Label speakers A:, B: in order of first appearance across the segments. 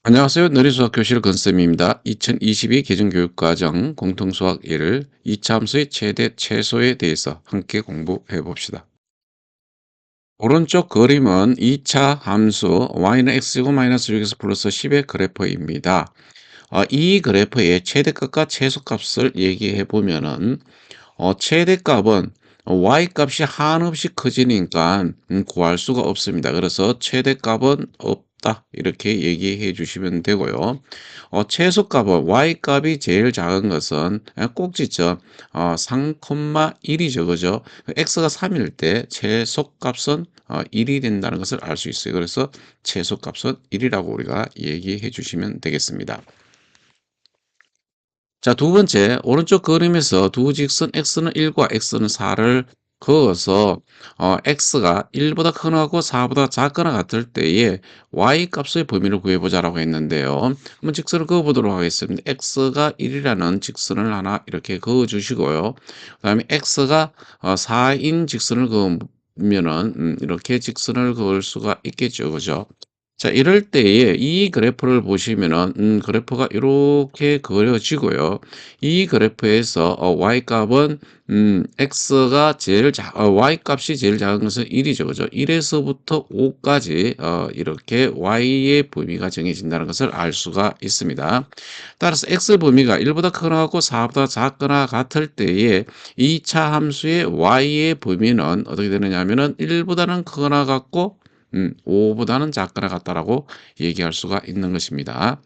A: 안녕하세요. 느린수학 교실 건쌤입니다. 2022 계정교육과정 공통수학 1 2차 함수의 최대 최소에 대해서 함께 공부해 봅시다. 오른쪽 그림은 2차 함수 y는 x제곱 마이너스 6x 플러스 10의 그래프입니다. 이 그래프의 최대값과 최소값을 얘기해 보면은 최대값은 y값이 한없이 커지니까 구할 수가 없습니다. 그래서 최대값은 없다 이렇게 얘기해 주시면 되고요. 최소값은 y값이 제일 작은 것은 꼭지점 3,1이죠. 그죠? x가 3일 때 최소값은 1이 된다는 것을 알 수 있어요. 그래서 최소값은 1이라고 우리가 얘기해 주시면 되겠습니다. 자, 두 번째, 오른쪽 그림에서 두 직선 x는 1과 x는 4를 그어서 x가 1보다 크거나 4보다 작거나 같을 때에 y 값의 범위를 구해보자라고 했는데요. 한번 직선을 그어보도록 하겠습니다. x가 1이라는 직선을 하나 이렇게 그어주시고요. 그 다음에 x가 4인 직선을 그으면은 이렇게 직선을 그을 수가 있겠죠. 그죠? 자, 이럴 때에 이 그래프를 보시면은 그래프가 이렇게 그려지고요. 이 그래프에서 y 값은 x가 제일 y 값이 제일 작은 것은 1이죠. 그죠? 1에서부터 5까지 이렇게 y의 범위가 정해진다는 것을 알 수가 있습니다. 따라서 x 범위가 1보다 크거나 같고 4보다 작거나 같을 때에 2차 함수의 y의 범위는 어떻게 되느냐 하면은 1보다는 크거나 같고 5보다는 작거나 같다라고 얘기할 수가 있는 것입니다.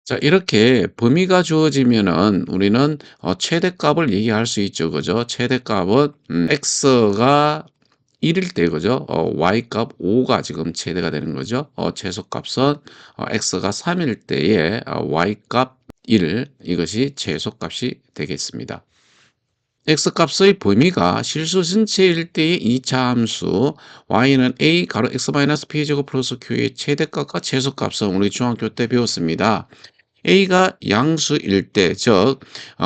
A: 자, 이렇게 범위가 주어지면은 우리는 최대값을 얘기할 수 있죠. 그죠? 최대값은 x가 1일 때 그죠? y값 5가 지금 최대가 되는 거죠. 최소값은 x가 3일 때에 y값 1 이것이 최소값이 되겠습니다. x값의 범위가 실수 전체일 때의 2차 함수 y는 a 가로 x 마이너스 p 제곱 플러스 q의 최대값과 최소값은 우리 중학교 때 배웠습니다. A가 양수일 때, 즉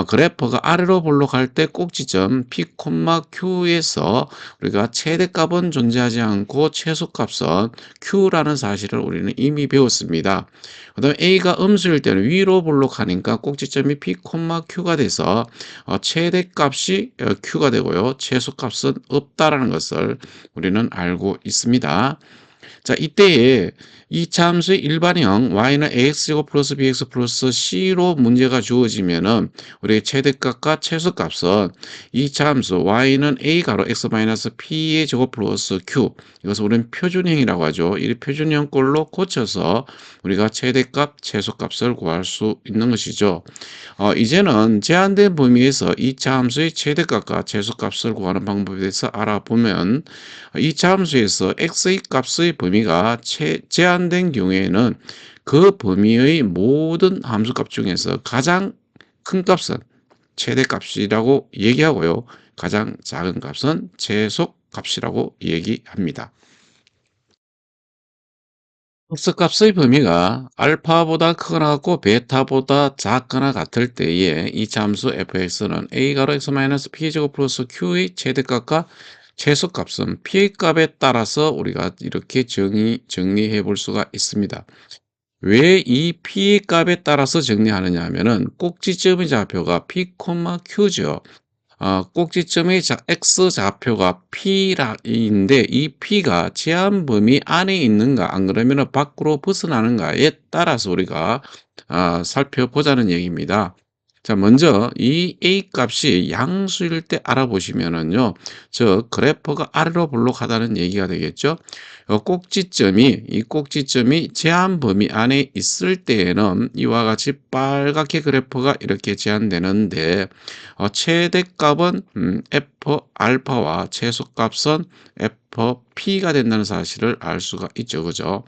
A: 그래프가 아래로 볼록할 때 꼭지점 P, Q에서 우리가 최대값은 존재하지 않고 최소값은 Q라는 사실을 우리는 이미 배웠습니다. 그 다음에 A가 음수일 때는 위로 볼록하니까 꼭지점이 P, Q가 돼서 최대값이 Q가 되고요. 최소값은 없다라는 것을 우리는 알고 있습니다. 자, 이때에 이 함수의 일반형 y는 ax제곱 플러스 bx 플러스 c로 문제가 주어지면은 우리의 최대값과 최소값은 이 함수 y는 a 가로 x 마이너스 p의 제곱 플러스 q 이것을 우리는 표준형이라고 하죠. 이 표준형 꼴로 고쳐서 우리가 최대값, 최소값을 구할 수 있는 것이죠. 이제는 제한된 범위에서 2차 함수의 최대값과 최소값을 구하는 방법에 대해서 알아보면 2차 함수에서 x의 값의 범위가 제한된 경우에는 그 범위의 모든 함수값 중에서 가장 큰 값은 최대값이라고 얘기하고요. 가장 작은 값은 최소값이라고 얘기합니다. x값의 범위가 알파보다 크거나 같고 베타보다 작거나 같을 때에 이 함수 fx는 a 가로 x 마이너스 p제곱 플러스 q의 최대값과 최소값은 p의 값에 따라서 우리가 이렇게 정리해 볼 수가 있습니다. 왜 이 p의 값에 따라서 정리하느냐 하면은 꼭지점의 좌표가 p, q죠. 꼭지점의 x 좌표가 P인데 이 P가 제한 범위 안에 있는가 안 그러면 밖으로 벗어나는가에 따라서 우리가 살펴보자는 얘기입니다. 자, 먼저 이 A 값이 양수일 때 알아보시면은요, 저 그래프가 아래로 볼록하다는 얘기가 되겠죠. 이 꼭지점이 제한 범위 안에 있을 때에는 이와 같이 빨갛게 그래프가 이렇게 제한되는데, 최대값은 f 알파와 최소값은 f p가 된다는 사실을 알 수가 있죠. 그죠?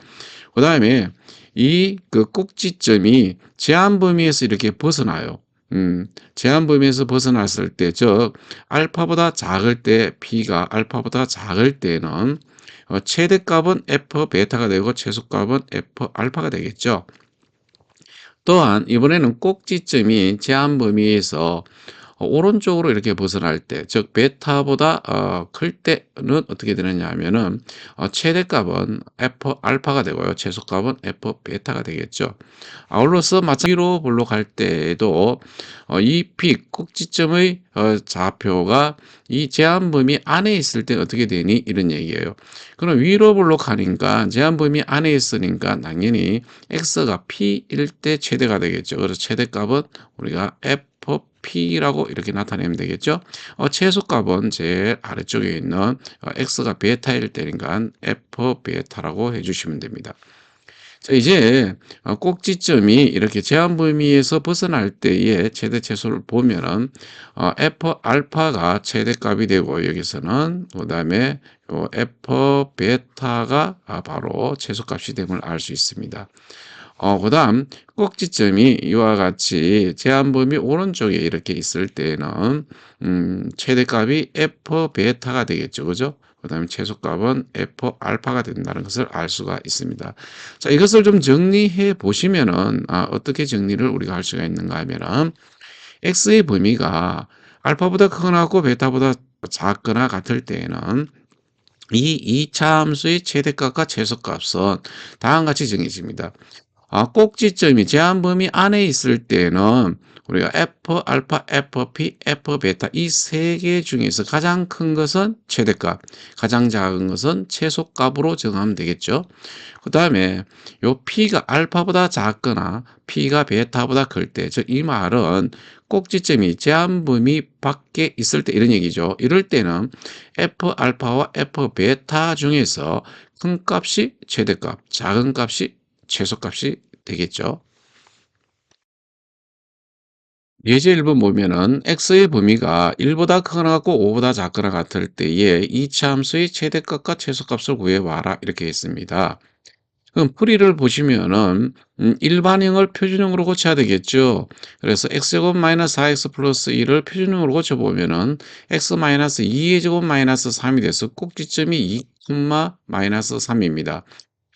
A: 그 다음에 이 그 꼭지점이 제한 범위에서 이렇게 벗어나요. 제한 범위에서 벗어났을 때, 즉 알파보다 작을 때 p가 알파보다 작을 때는 최대값은 f 베타가 되고 최소값은 f 알파가 되겠죠. 또한 이번에는 꼭지점이 제한 범위에서 오른쪽으로 이렇게 벗어날 때, 즉 베타보다 클 때는 어떻게 되느냐 하면은 최대값은 f 알파가 되고요. 최소값은 f 베타가 되겠죠. 아울러서 마찬가지로 볼로 갈 때에도 이 피 꼭지점의 좌표가 이 제한 범위 안에 있을 때 어떻게 되니 이런 얘기예요. 그럼 위로 볼로 가니까 제한 범위 안에 있으니까 당연히 x가 p일 때 최대가 되겠죠. 그래서 최대값은 우리가 fp라고 이렇게 나타내면 되겠죠. 최소값은 제일 아래쪽에 있는 x가 베타일 때니까 f 베타라고 해주시면 됩니다. 자, 이제 꼭지점이 이렇게 제한 범위에서 벗어날 때의 최대 최소를 보면은 f 알파가 최대값이 되고 여기서는 그다음에 f 베타가 바로 최소값이 됨을 알 수 있습니다. 그다음 꼭지점이 이와 같이 제한 범위 오른쪽에 이렇게 있을 때는 최대값이 f 베타가 되겠죠. 그죠? 그다음에 최소값은 f 알파가 된다는 것을 알 수가 있습니다. 자, 이것을 좀 정리해 보시면은 어떻게 정리를 우리가 할 수가 있는가 하면은 x의 범위가 알파보다 크거나 하고 베타보다 작거나 같을 때에는 이 이차함수의 최대값과 최소값은 다음과 같이 정해집니다. 꼭지점이 제한 범위 안에 있을 때는 우리가 f 알파, fp, f 베타 이 세 개 중에서 가장 큰 것은 최대값, 가장 작은 것은 최소값으로 정하면 되겠죠. 그 다음에 요 p가 알파보다 작거나 p가 베타보다 클 때, 즉 이 말은 꼭지점이 제한 범위 밖에 있을 때 이런 얘기죠. 이럴 때는 f 알파와 f 베타 중에서 큰 값이 최대값, 작은 값이 최소값이 되겠죠. 예제 1번 보면은 x의 범위가 1보다 크거나 같고 5보다 작거나 같을 때에 이차 함수의 최대값과 최소값을 구해봐라 이렇게 했습니다. 그럼 풀이를 보시면은 일반형을 표준형으로 고쳐야 되겠죠. 그래서 x제곱 마이너스 4x 플러스 1을 표준형으로 고쳐보면은 x 마이너스 2의 제곱 마이너스 3이 돼서 꼭지점이 2, 마이너스 3입니다.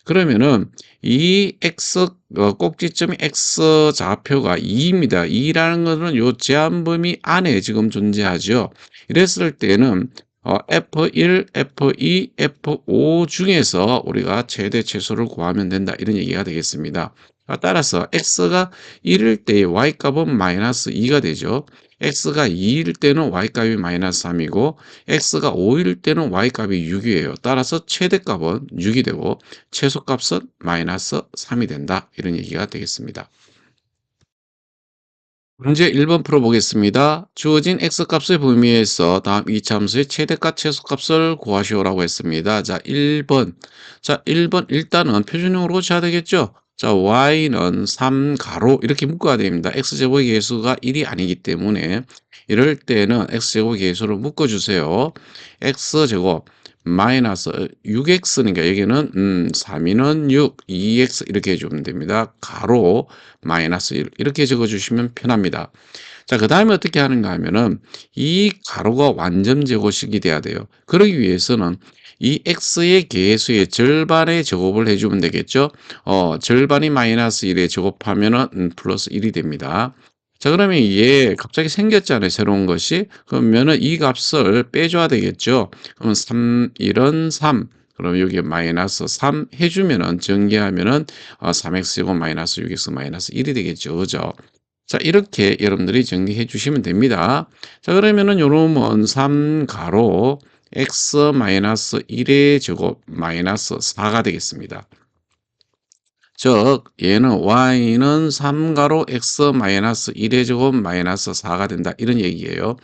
A: 그러면은 이 x 꼭지점이 x 좌표가 2입니다. 2라는 것은 요 제한 범위 안에 지금 존재하죠. 이랬을 때는 F1, F2, F5 중에서 우리가 최대 최소를 구하면 된다. 이런 얘기가 되겠습니다. 따라서 x가 1일 때의 y값은 마이너스 2가 되죠. x가 2일 때는 y값이 마이너스 3이고 x가 5일 때는 y값이 6이에요. 따라서 최대값은 6이 되고 최소값은 마이너스 3이 된다. 이런 얘기가 되겠습니다. 문제 1번 풀어보겠습니다. 주어진 x값의 범위에서 다음 이차함수의 최대값 최소값을 구하시오라고 했습니다. 자, 1번. 자, 1번 일단은 표준형으로 쳐야 되겠죠? 자, y는 3가로 이렇게 묶어야 됩니다. x제곱의 계수가 1이 아니기 때문에 이럴 때는 x제곱의 계수를 묶어주세요. x제곱 마이너스 6x니까 여기는 3이는 6, 2x 이렇게 해주면 됩니다. 가로 마이너스 1 이렇게 적어주시면 편합니다. 자, 그 다음에 어떻게 하는가 하면은 이 가로가 완전 제곱식이 돼야 돼요. 그러기 위해서는 이 x의 계수의 절반의 제곱을 해주면 되겠죠. 절반이 마이너스 1에 제곱하면은 플러스 1이 됩니다. 자, 그러면 얘 갑자기 생겼잖아요. 새로운 것이. 그러면은 이 값을 빼줘야 되겠죠. 그럼 3, 1은 3. 그럼 여기에 마이너스 3 해주면은 전개하면은 3x제곱 마이너스 6x 마이너스 1이 되겠죠. 그죠? 자, 이렇게 여러분들이 정리해 주시면 됩니다. 자, 그러면은 요놈은 3가로 x 마이너스 1의 제곱 마이너스 4가 되겠습니다. 즉 얘는 y는 3가로 x 마이너스 1의 제곱 마이너스 4가 된다 이런 얘기예요.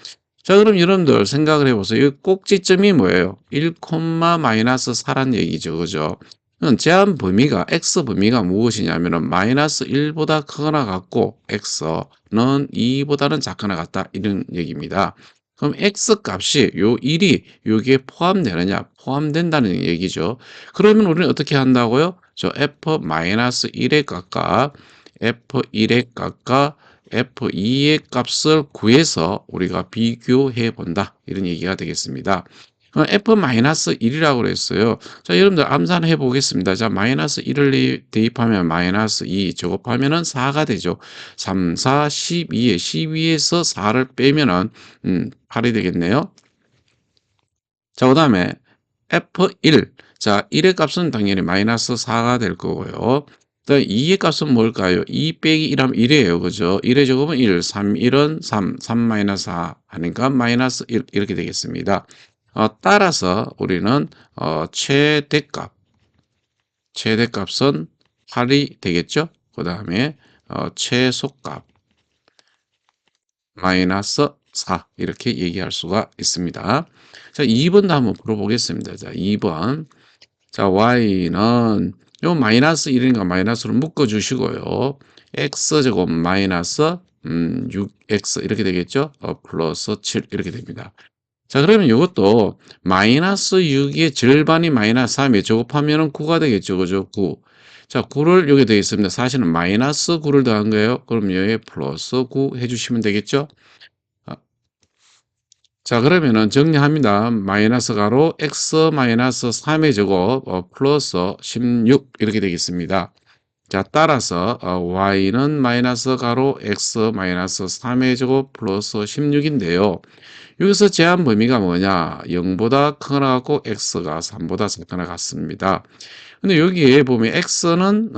A: 자, 그럼 여러분들 생각을 해보세요. 이 꼭지점이 뭐예요? 1, 마이너스 4란 얘기죠. 그죠? 제한 범위가 x 범위가 무엇이냐면은 마이너스 1보다 크거나 같고 x는 2보다는 작거나 같다 이런 얘기입니다. 그럼 x 값이 요 1이 여기에 포함되느냐? 포함된다는 얘기죠. 그러면 우리는 어떻게 한다고요? 저 f-1의 값과 f1의 값과 f2의 값을 구해서 우리가 비교해 본다. 이런 얘기가 되겠습니다. F-1이라고 그랬어요. 자, 여러분들 암산해 보겠습니다. 자, -1을 대입하면 -2 제곱하면은 4가 되죠. 3, 4, 12에 12에서 4를 빼면은 8이 되겠네요. 자, 그다음에 F1. 자, 1의 값은 당연히 -4가 될 거고요. 그다음에 2의 값은 뭘까요? 2 빼기 1 하면 1이에요. 그죠? 1의 제곱은 1, 3, 1은 3, 3 4 하니까 -1 이렇게 되겠습니다. 따라서 우리는 최대값은 8이 되겠죠? 그다음에 최소값 -4 이렇게 얘기할 수가 있습니다. 자, 2번도 한번 풀어보겠습니다. 자, 2번. 자, y는 요 -1이니까 마이너스로 묶어 주시고요. x제곱 마이너스 6x 이렇게 되겠죠? 플러스 7 이렇게 됩니다. 자, 그러면 이것도 -6의 절반이 -3에 제곱하면은 9가 되겠죠. 그죠? 9. 자, 9를 여기 되어 있습니다. 사실은 -9를 더한 거예요. 그럼 여기에 플러스 9 해주시면 되겠죠? 아, 자, 그러면은 정리합니다. 마이너스 가로 x 마이너스 3의 제곱 플러스 16 이렇게 되겠습니다. 자, 따라서 y는 마이너스 가로 x 마이너스 3의 제곱 플러스 16인데요. 여기서 제한 범위가 뭐냐? 0보다 크거나 같고 x가 3보다 작거나 같습니다. 근데 여기에 보면 x는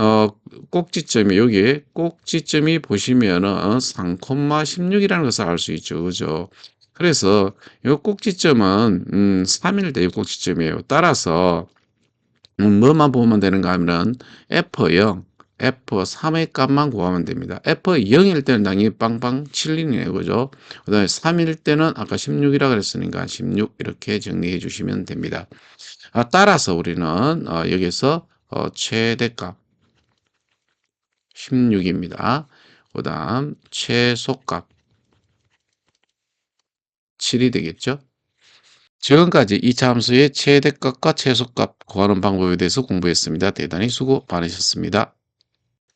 A: 꼭지점이 여기에 꼭지점이 보시면은 3,16이라는 것을 알 수 있죠. 그죠? 그래서 이 꼭지점은 3일 때 꼭지점이에요. 따라서 뭐만 보면 되는가 하면은 F0, F3의 값만 구하면 됩니다. F0일 때는 당연히 빵빵 7이네요. 그죠? 그 다음에 3일 때는 아까 16이라 그랬으니까 16 이렇게 정리해 주시면 됩니다. 따라서 우리는 여기서 최대값 16입니다. 그 다음 최소값 7이 되겠죠? 지금까지 이차 함수의 최대값과 최소값 구하는 방법에 대해서 공부했습니다. 대단히 수고 많으셨습니다.